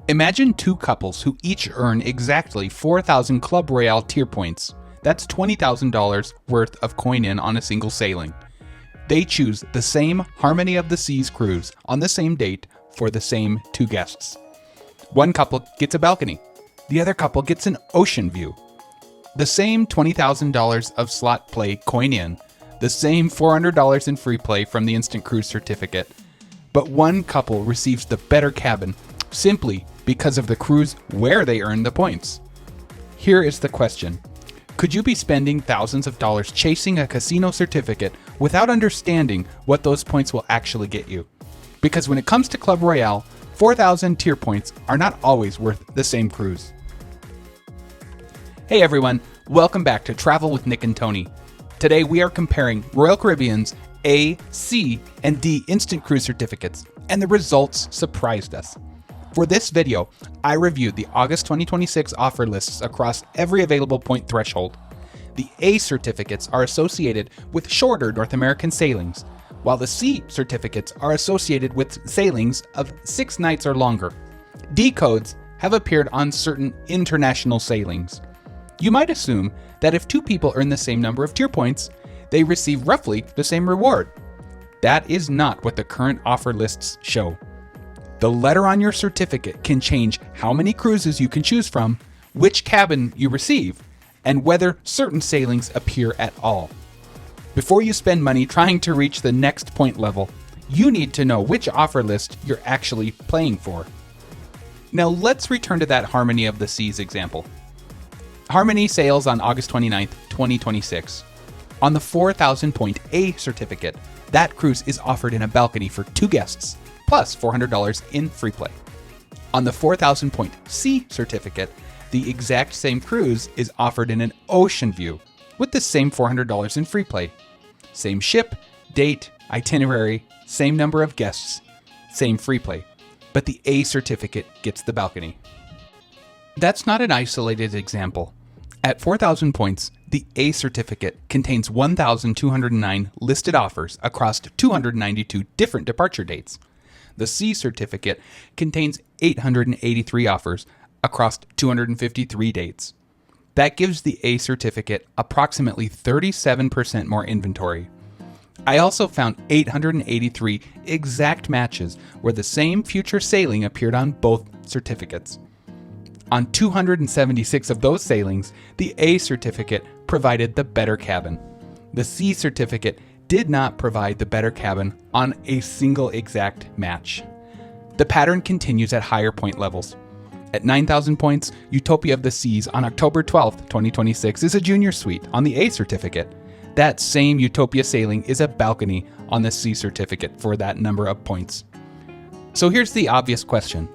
Imagine two couples who each earn exactly 4,000 Club Royale tier points. That's $20,000 worth of coin-in on a single sailing. They choose the same Harmony of the Seas cruise on the same date for the same two guests. One couple gets a balcony. The other couple gets an ocean view. The same $20,000 of slot play coin-in. The same $400 in free play from the instant cruise certificate. But one couple receives the better cabin simply because of the cruise where they earned the points. Here is the question. Could you be spending thousands of dollars chasing a casino certificate without understanding what those points will actually get you? Because when it comes to Club Royale, 4,000 tier points are not always worth the same cruise. Hey everyone, welcome back to Travel with Nick and Tony. Today we are comparing Royal Caribbean's A, C, and D instant cruise certificates, and the results surprised us. For this video, I reviewed the August 2026 offer lists across every available point threshold. The A certificates are associated with shorter North American sailings, while the C certificates are associated with sailings of 6 nights or longer. D codes have appeared on certain international sailings. You might assume that if two people earn the same number of tier points, they receive roughly the same reward. That is not what the current offer lists show. The letter on your certificate can change how many cruises you can choose from, which cabin you receive, and whether certain sailings appear at all. Before you spend money trying to reach the next point level, you need to know which offer list you're actually playing for. Now let's return to that Harmony of the Seas example. Harmony sails on August 29th, 2026. On the 4,000 point A certificate, that cruise is offered in a balcony for 2 guests, plus $400 in free play. On the 4,000 point C certificate, the exact same cruise is offered in an ocean view with the same $400 in free play. Same ship, date, itinerary, same number of guests, same free play, but the A certificate gets the balcony. That's not an isolated example. At 4,000 points, the A certificate contains 1,209 listed offers across 292 different departure dates. The C certificate contains 883 offers across 253 dates. That gives the A certificate approximately 37% more inventory. I also found 883 exact matches where the same future sailing appeared on both certificates. On 276 of those sailings, the A certificate provided the better cabin. The C certificate did not provide the better cabin on a single exact match. The pattern continues at higher point levels. At 9,000 points, Utopia of the Seas on October 12th, 2026 is a junior suite on the A certificate. That same Utopia sailing is a balcony on the C certificate for that number of points. So here's the obvious question.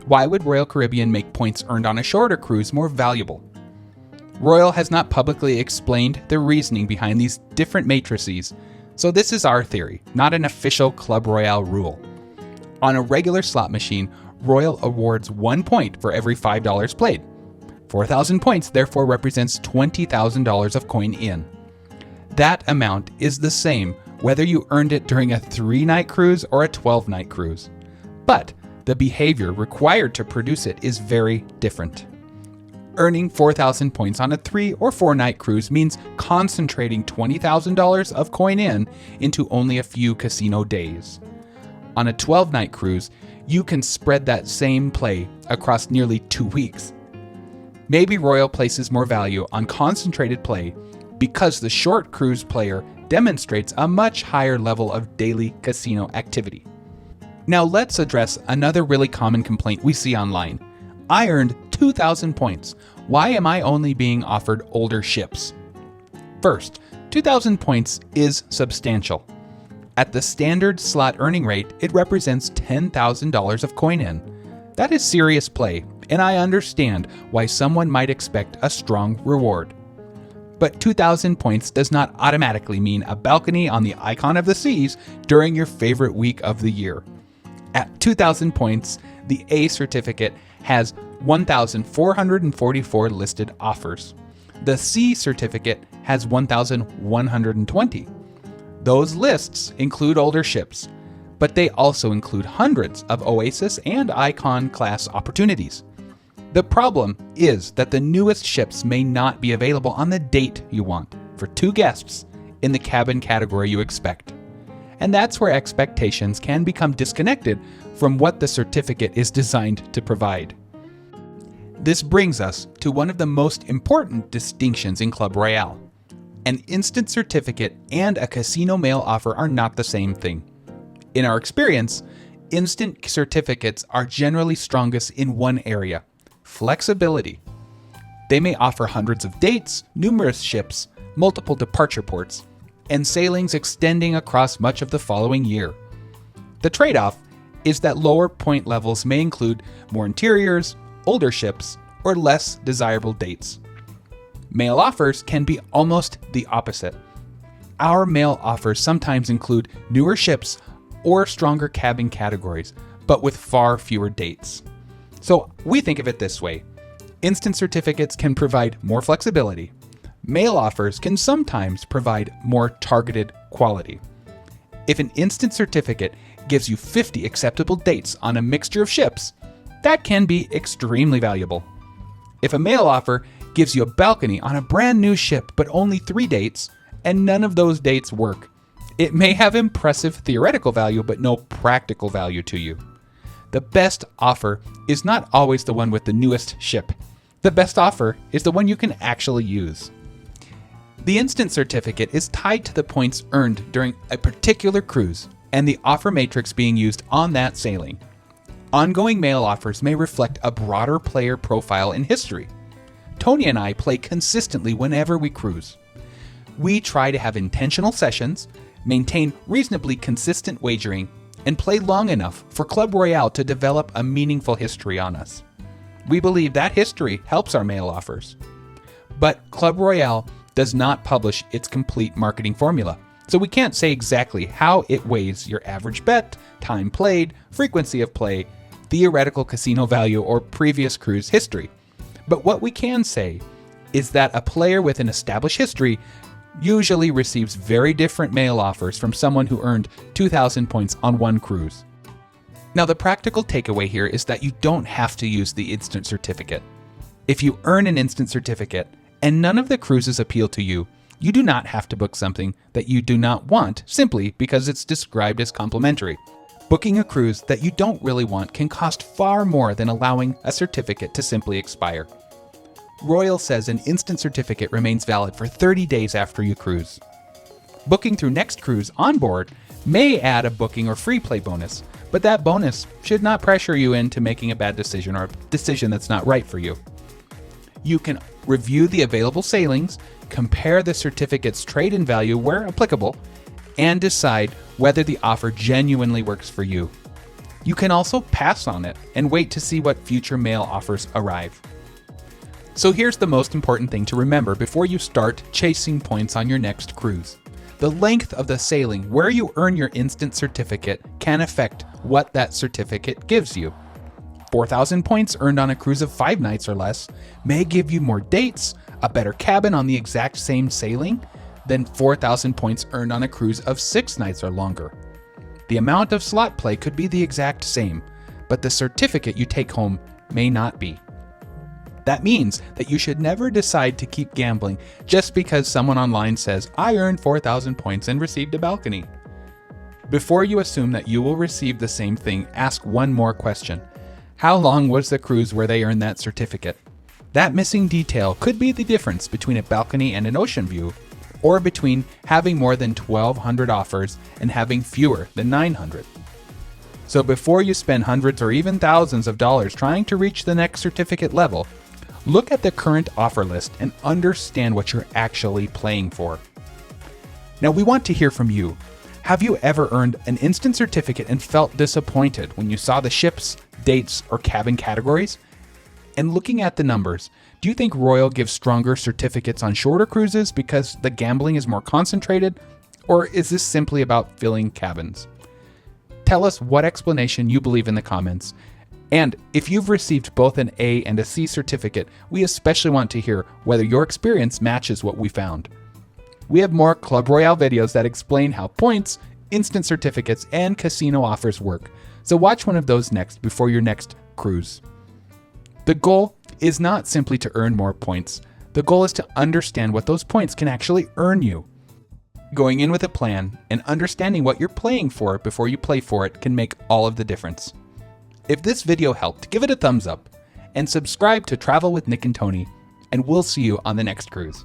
Why would Royal Caribbean make points earned on a shorter cruise more valuable? Royal has not publicly explained the reasoning behind these different matrices, so this is our theory, not an official Club Royale rule. On a regular slot machine, Royal awards 1 point for every $5 played. 4,000 points therefore represents $20,000 of coin in. That amount is the same whether you earned it during a 3-night cruise or a 12-night cruise. But the behavior required to produce it is very different. Earning 4,000 points on a 3 or 4-night cruise means concentrating $20,000 of coin in into only a few casino days. On a 12-night cruise, you can spread that same play across nearly 2 weeks. Maybe Royal places more value on concentrated play because the short cruise player demonstrates a much higher level of daily casino activity. Now let's address another really common complaint we see online. I earned 2,000 points. Why am I only being offered older ships? First, 2,000 points is substantial. At the standard slot earning rate, it represents $10,000 of coin in. That is serious play, and I understand why someone might expect a strong reward. But 2,000 points does not automatically mean a balcony on the Icon of the Seas during your favorite week of the year. At 2,000 points, the A certificate has 1,444 listed offers. The C certificate has 1,120. Those lists include older ships, but they also include hundreds of Oasis and Icon class opportunities. The problem is that the newest ships may not be available on the date you want for 2 guests in the cabin category you expect. And that's where expectations can become disconnected from what the certificate is designed to provide. This brings us to one of the most important distinctions in Club Royale. An instant certificate and a casino mail offer are not the same thing. In our experience, instant certificates are generally strongest in one area: flexibility. They may offer hundreds of dates, numerous ships, multiple departure ports, and sailings extending across much of the following year. The trade-off is that lower point levels may include more interiors, older ships, or less desirable dates. Mail offers can be almost the opposite. Our mail offers sometimes include newer ships or stronger cabin categories, but with far fewer dates. So we think of it this way: instant certificates can provide more flexibility. Mail offers can sometimes provide more targeted quality. If an instant certificate gives you 50 acceptable dates on a mixture of ships, that can be extremely valuable. If a mail offer gives you a balcony on a brand new ship but only 3 dates, and none of those dates work, it may have impressive theoretical value but no practical value to you. The best offer is not always the one with the newest ship. The best offer is the one you can actually use. The instant certificate is tied to the points earned during a particular cruise and the offer matrix being used on that sailing. Ongoing mail offers may reflect a broader player profile in history. Tony and I play consistently whenever we cruise. We try to have intentional sessions, maintain reasonably consistent wagering, and play long enough for Club Royale to develop a meaningful history on us. We believe that history helps our mail offers. But Club Royale does not publish its complete marketing formula, so we can't say exactly how it weighs your average bet, time played, frequency of play, theoretical casino value, or previous cruise history. But what we can say is that a player with an established history usually receives very different mail offers from someone who earned 2,000 points on one cruise. Now, the practical takeaway here is that you don't have to use the instant certificate. If you earn an instant certificate and none of the cruises appeal to you, you do not have to book something that you do not want simply because it's described as complimentary. Booking a cruise that you don't really want can cost far more than allowing a certificate to simply expire. Royal says an instant certificate remains valid for 30 days after you cruise. Booking through Next Cruise on board may add a booking or FreePlay bonus, but that bonus should not pressure you into making a bad decision or a decision that's not right for you. You can review the available sailings, compare the certificate's trade-in value where applicable, and decide whether the offer genuinely works for you. You can also pass on it and wait to see what future mail offers arrive. So here's the most important thing to remember before you start chasing points on your next cruise. The length of the sailing where you earn your instant certificate can affect what that certificate gives you. 4,000 points earned on a cruise of 5 nights or less may give you more dates, a better cabin on the exact same sailing, than 4,000 points earned on a cruise of 6 nights or longer. The amount of slot play could be the exact same, but the certificate you take home may not be. That means that you should never decide to keep gambling just because someone online says, "I earned 4,000 points and received a balcony." Before you assume that you will receive the same thing, ask one more question. How long was the cruise where they earned that certificate? That missing detail could be the difference between a balcony and an ocean view, or between having more than 1,200 offers and having fewer than 900. So before you spend hundreds or even thousands of dollars trying to reach the next certificate level, look at the current offer list and understand what you're actually playing for. Now, we want to hear from you. Have you ever earned an instant certificate and felt disappointed when you saw the ships, dates, or cabin categories? And looking at the numbers, do you think Royal gives stronger certificates on shorter cruises because the gambling is more concentrated? Or is this simply about filling cabins? Tell us what explanation you believe in the comments. And if you've received both an A and a C certificate, we especially want to hear whether your experience matches what we found. We have more Club Royale videos that explain how points instant certificates, and casino offers work. So watch one of those next before your next cruise. The goal is not simply to earn more points. The goal is to understand what those points can actually earn you. Going in with a plan and understanding what you're playing for before you play for it can make all of the difference. If this video helped, give it a thumbs up and subscribe to Travel with Nick and Tony, and we'll see you on the next cruise.